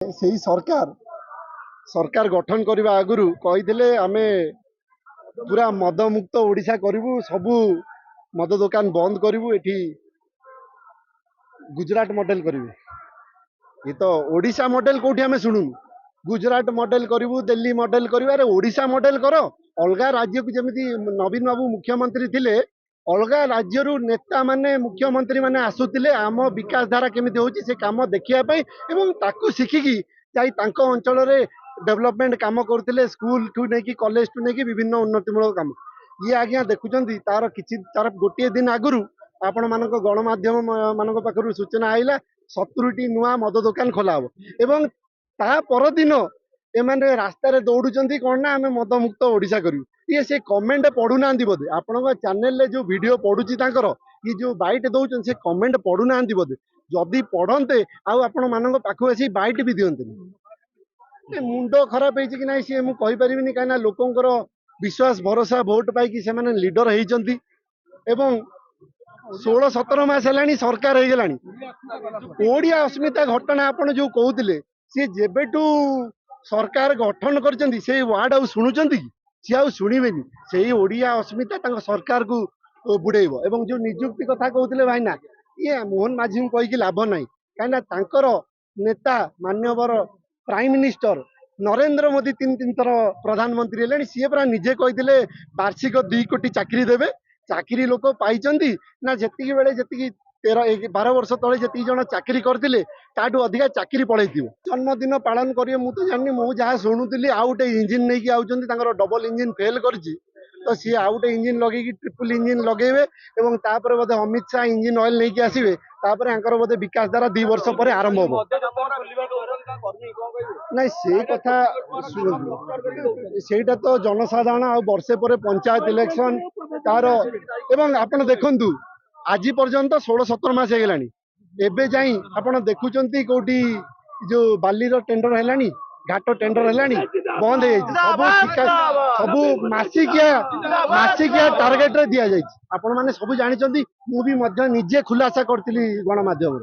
ସେଇ ସରକାର ଗଠନ କରିବା ଆଗରୁ କହିଥିଲେ ଆମେ ପୁରା ମଦ ମୁକ୍ତ ଓଡ଼ିଶା କରିବୁ, ସବୁ ମଦ ଦୋକାନ ବନ୍ଦ କରିବୁ, ଏଠି ଗୁଜରାଟ ମଡେଲ କରିବେ। ये तो ओडिशा मॉडल कोठी हमें शुणुनु, गुजरात मॉडल करू, दिल्ली मॉडल करू। अरे ओडिशा मॉडल कर, अलग राज्य को जमी नवीन बाबू मुख्यमंत्री थिले, अलग राज्य नेता माने मुख्यमंत्री माने आसुतिले आम विकास धारा केमिति होची से काम देखिया एवं ताकू शिखिकी जाई तांको अंचल रे डेवलपमेंट काम करथिले, स्कूल ठू नेकी कॉलेज ठू नेकी विभिन्न उन्नतिमूलक काम। ये आज्ञा देखुचंती तार किछि तार गोटे दिन आगुरु आपण मानक गणमाध्यम मानक पाखरु सूचना आइला 70टी नुआ मद दुकान खोला हम एवं ता परदिन एमाने रास्ता रे दौड़ुचंती कोन ना आमे मद मुक्त ओडिशा करियो। ये से कमेंट पढुनांती बोधे आपनका चैनल रे जो वीडियो पढुची तांकर ये जो बाइट दउचन से कमेंट पढुनांती बोधे, जदी पढन्ते आउ आपण मानक पाखु आसी बाइट भी दियन्ते। मुंडो खराब हेछि कि नाही से मु कहि परिबिनी, काना लोकंकर विश्वास भरोसा वोट पाई कि से माने लीडर हेइचंती एवं 16-17 मास हेलानी सरकार हो गलानी। ओडिया अस्मिता घटना आपण जो कहूतिले सी जेबेटू सरकार गठन करचंती से वार्ड आ सुनुचंती कि सी आ सुनिबेनी। सेही ओडिया अस्मिता तांग सरकार को बुड़ेइबो। एवं जो नियुक्ति कथा कहूतिले भाईना, ये मोहन माझी को कहि लाभ नाही, काना तांकर नेता मान्यवर प्राइम मिनिस्टर नरेंद्र मोदी 3 थर प्रधानमंत्री हेलेनी। सी परा निजे कहिथिले वार्षिक 2 कोटी चाकरी देबे। चाकरी लोक पाइचंती ना जेतिकी बेले जेतिकी 13-12 वर्ष तले जेतिकी जण चाकरी करथिले ताटू अधिका चाकरी पळैथिबो। जन्मदिन पालन करिए मु तो जाननी, मु जहा सुनुतिली आ उटे इंजिन नै कि आउचंती, तांकर डबल इंजिन फेल करची तो सी आ उटे इंजिन लगे कि ट्रिपल इंजिन लगेबे एवं तापर बोधे अमित शाह इंजिन ऑयल नै कि आसीबे। तापर आंकर बोधे विकास धारा 2 वर्ष पर आरंभ होबो। नहीं से कथा सेटा तो जनसाधारण आ वर्षे पर पंचायत इलेक्शन तार एवं आपण देखंतु आज पर्यंत 16-17 मास हेगलानी। एबे जाई आपण देखुचंती कोठी जो बालीर टेंडर हेलानी, घाट टेंडर हेलानी, बंद हे सबु मासिकिया टार्गेट रे दिया जाई। आपण माने सब जानिचंती, मु भी मध्य निजे खुलासा करथिली गणमाध्यम।